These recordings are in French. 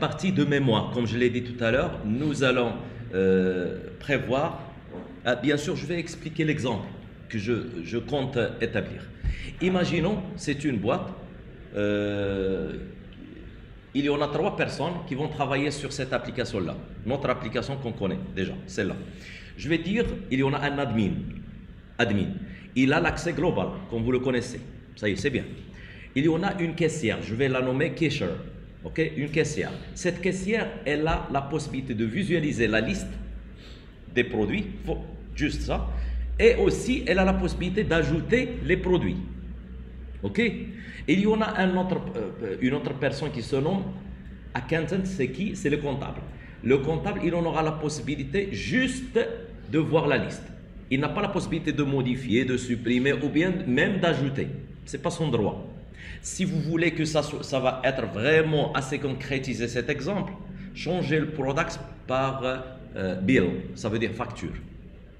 Partie de mémoire, comme je l'ai dit tout à l'heure, nous allons prévoir. Bien sûr, je vais expliquer l'exemple que je compte établir. Imaginons, c'est une boîte. Il y en a 3 personnes qui vont travailler sur cette application-là. Notre application qu'on connaît déjà, celle-là. Je vais dire, il y en a un admin. Il a l'accès global, comme vous le connaissez. Ça y est, c'est bien. Il y en a une caissière, je vais la nommer cashier. Ok, une caissière. Cette caissière, elle a la possibilité de visualiser la liste des produits, juste ça. Et aussi, elle a la possibilité d'ajouter les produits. Ok. Il y en a une autre personne qui se nomme accountant, c'est qui? C'est le comptable. Le comptable, il en aura la possibilité juste de voir la liste. Il n'a pas la possibilité de modifier, de supprimer ou bien même d'ajouter. Ce n'est pas son droit. Si vous voulez que ça va être vraiment assez concrétisé cet exemple, changez le product par bill, ça veut dire facture.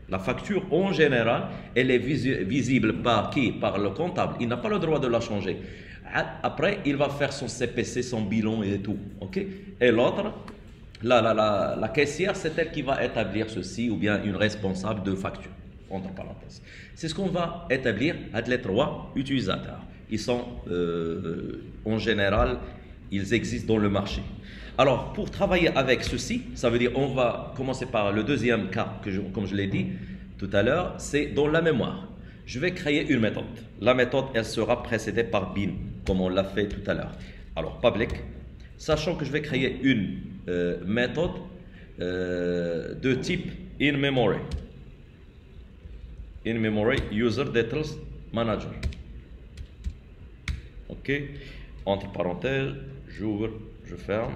La facture, en général, elle est visible par qui? Par le comptable. Il n'a pas le droit de la changer. Après, il va faire son CPC, son bilan et tout. Okay? Et l'autre, la caissière, c'est elle qui va établir ceci ou bien une responsable de facture, entre parenthèses. C'est ce qu'on va établir avec les 3 utilisateurs. Ils sont, en général, ils existent dans le marché. Alors, pour travailler avec ceci, ça veut dire on va commencer par le deuxième cas, comme je l'ai dit tout à l'heure, c'est dans la mémoire. Je vais créer une méthode. La méthode, elle sera précédée par bin, comme on l'a fait tout à l'heure. Alors, public, sachant que je vais créer une méthode de type in-memory. In-memory user details manager. Ok, entre parenthèses, j'ouvre, je ferme,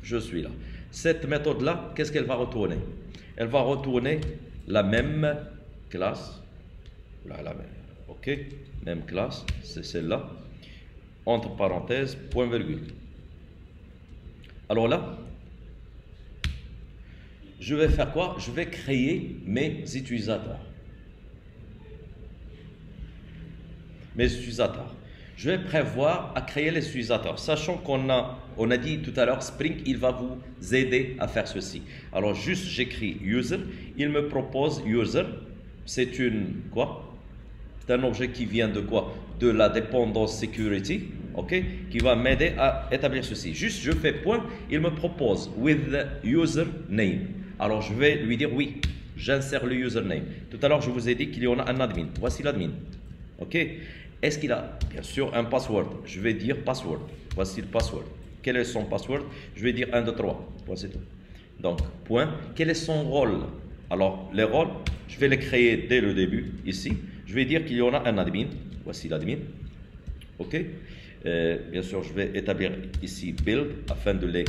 je suis là. Cette méthode-là, qu'est-ce qu'elle va retourner? Elle va retourner la même classe, ok, même classe, c'est celle-là, entre parenthèses, point virgule. Alors là, je vais faire quoi? Je vais créer mes utilisateurs. Je vais prévoir à créer les utilisateurs, sachant qu'on a dit tout à l'heure, Spring, il va vous aider à faire ceci. Alors, juste, j'écris user, il me propose user, c'est quoi? C'est un objet qui vient de quoi? De la dépendance security, ok? Qui va m'aider à établir ceci. Juste, je fais point, il me propose with user name. Alors, je vais lui dire oui, j'insère le username. Tout à l'heure, je vous ai dit qu'il y en a un admin. Voici l'admin, ok? Est-ce qu'il a, bien sûr, un password? Je vais dire password. Voici le password. Quel est son password? Je vais dire 1, 2, 3. Voici tout. Donc, point. Quel est son rôle? Alors, les rôles, je vais les créer dès le début, ici. Je vais dire qu'il y en a un admin. Voici l'admin. OK? Bien sûr, je vais établir ici build afin de les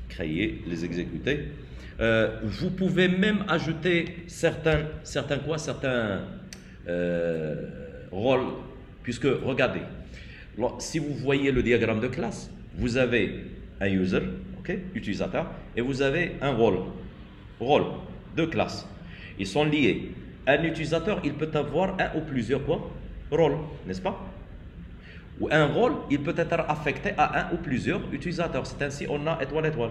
créer, les exécuter. Vous pouvez même ajouter certains rôle, puisque regardez, si vous voyez le diagramme de classe, vous avez un user, ok, utilisateur, et vous avez un rôle de classe. Ils sont liés. Un utilisateur, il peut avoir un ou plusieurs rôles, n'est-ce pas? Ou un rôle, il peut être affecté à un ou plusieurs utilisateurs. C'est ainsi, on a étoile.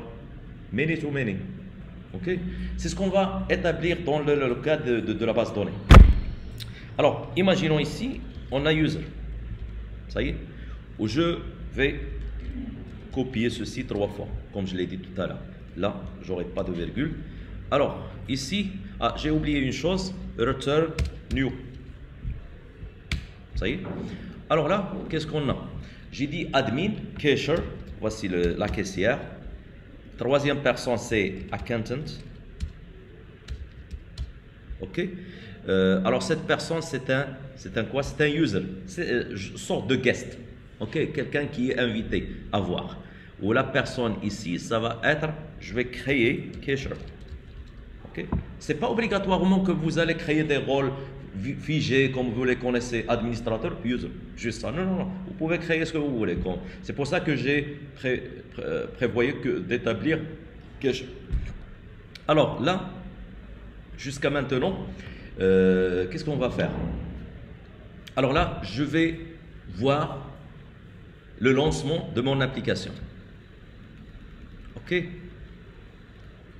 Many to many. Ok? C'est ce qu'on va établir dans le cas de la base de données. Alors, imaginons ici, on a user. Ça y est. Où je vais copier ceci 3 fois, comme je l'ai dit tout à l'heure. Là, j'aurai pas de virgule. Alors, ici, j'ai oublié une chose, return new. Ça y est. Alors là, qu'est-ce qu'on a? J'ai dit admin, cashier, voici la caissière. 3e personne, c'est accountant. Ok? Alors cette personne, c'est un quoi? C'est un user, c'est une sorte de guest, ok? Quelqu'un qui est invité à voir. Ou la personne ici, ça va être, je vais créer cashier, ok? C'est pas obligatoirement que vous allez créer des rôles figés comme vous les connaissez, administrateur, user, juste ça. Non. Vous pouvez créer ce que vous voulez. C'est pour ça que j'ai prévoyé d'établir cashier. Alors là, jusqu'à maintenant. Qu'est-ce qu'on va faire? Alors là, je vais voir le lancement de mon application. OK?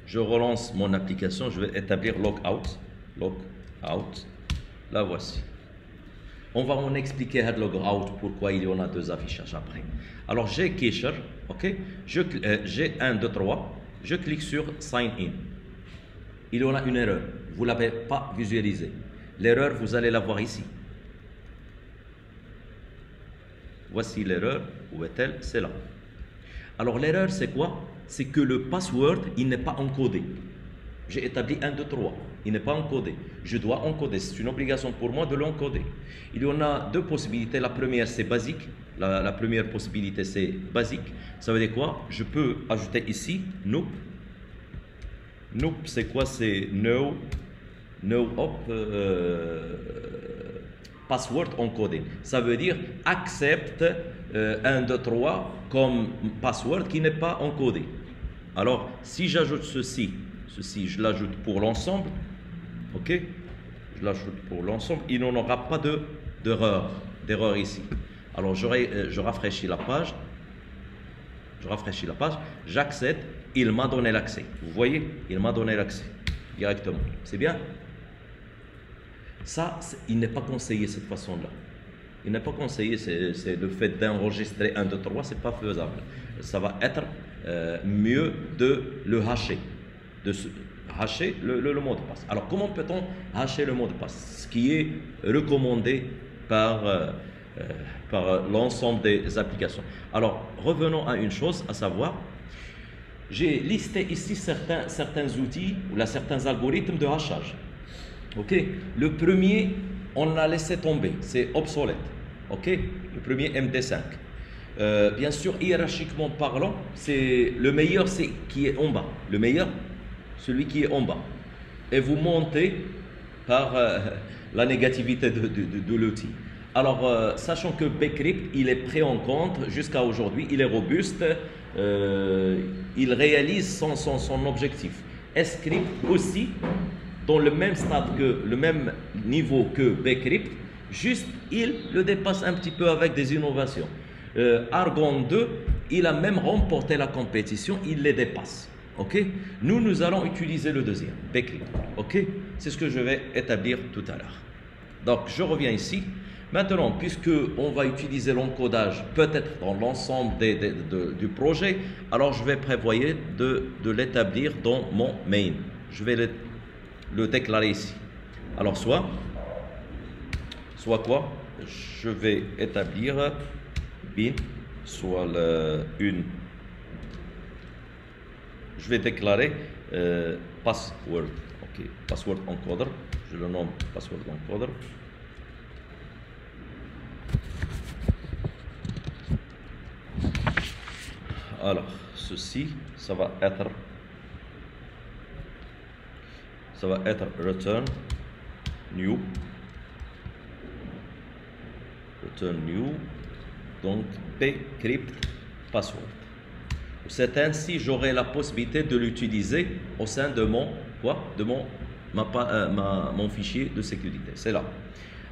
Je relance mon application, je vais établir logout. Logout. La voici. On va en expliquer à logout pourquoi il y en a deux affichages après. Alors j'ai cacher, OK? J'ai 1, 2, 3. Je clique sur sign in. Il y en a une erreur. Vous ne l'avez pas visualisée. L'erreur, vous allez la voir ici. Voici l'erreur. Où est-elle? C'est là. Alors l'erreur, c'est quoi? C'est que le password, il n'est pas encodé. J'ai établi 1, 2, 3. Il n'est pas encodé. Je dois encoder. C'est une obligation pour moi de l'encoder. Il y en a deux possibilités. La première, c'est basique. La première possibilité, c'est basique. Ça veut dire quoi? Je peux ajouter ici nope. Nope, c'est quoi? C'est no password encodé. Ça veut dire accepte 1, 2, 3 comme password qui n'est pas encodé. Alors, si j'ajoute ceci, je l'ajoute pour l'ensemble, ok? Je l'ajoute pour l'ensemble, il n'y en aura pas d'erreur ici. Alors, je rafraîchis la page, j'accède, il m'a donné l'accès. Vous voyez? Il m'a donné l'accès directement. C'est bien? Ça, il n'est pas conseillé cette façon-là. Il n'est pas conseillé, c'est le fait d'enregistrer 1, 2, 3, c'est pas faisable. Ça va être mieux de le hasher, hacher le mot de passe. Alors, comment peut-on hacher le mot de passe? Ce qui est recommandé par l'ensemble des applications. Alors, revenons à une chose, à savoir, j'ai listé ici certains outils ou là, certains algorithmes de hachage. Ok, le premier, on l'a laissé tomber, c'est obsolète. Ok, le premier MD5. Bien sûr, hiérarchiquement parlant, c'est le meilleur, c'est qui est en bas. Le meilleur, celui qui est en bas. Et vous montez par la négativité de l'outil. Alors, sachant que Bcrypt, il est pris en compte jusqu'à aujourd'hui, il est robuste, il réalise son objectif. Scrypt aussi, dans le même stade le même niveau que Bcrypt, juste il le dépasse un petit peu avec des innovations. Argon 2, il a même remporté la compétition, il les dépasse. Ok? Nous allons utiliser le deuxième, Bcrypt. Ok? C'est ce que je vais établir tout à l'heure. Donc je reviens ici. Maintenant, puisque on va utiliser l'encodage peut-être dans l'ensemble du projet, alors je vais prévoir de l'établir dans mon main. Je vais le déclarer ici. Alors soit quoi? Je vais établir bin, soit une. Je vais déclarer password. Ok, password encoder. Je le nomme password encoder. Alors, ceci, ça va être return new. Donc Bcrypt password. C'est ainsi j'aurai la possibilité de l'utiliser au sein de mon mon fichier de sécurité. C'est là.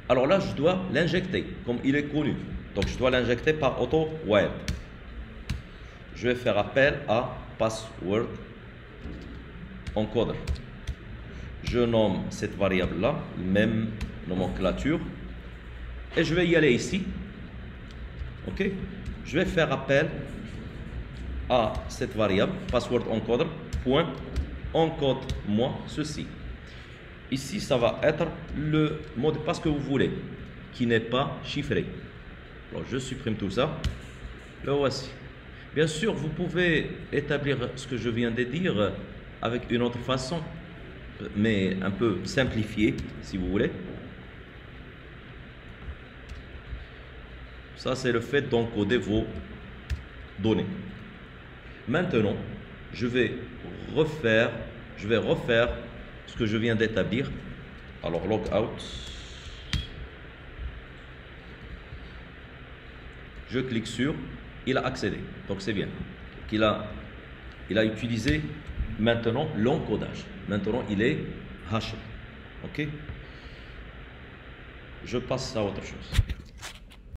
Alors là, je dois l'injecter comme il est connu. Donc je dois l'injecter par auto-wire. Je vais faire appel à password encoder. Je nomme cette variable-là, même nomenclature, et je vais y aller ici. Ok? Je vais faire appel à cette variable, password encoder, point, encode-moi ceci. Ici, ça va être le mot de passe que vous voulez, qui n'est pas chiffré. Alors, je supprime tout ça. Le voici. Bien sûr, vous pouvez établir ce que je viens de dire avec une autre façon, mais un peu simplifiée, si vous voulez. Ça, c'est le fait d'encoder vos données. Maintenant, je vais refaire ce que je viens d'établir. Alors, logout. Je clique sur, il a accédé. Donc, c'est bien. Il a utilisé maintenant l'encodage. Maintenant, il est haché. OK? Je passe à autre chose.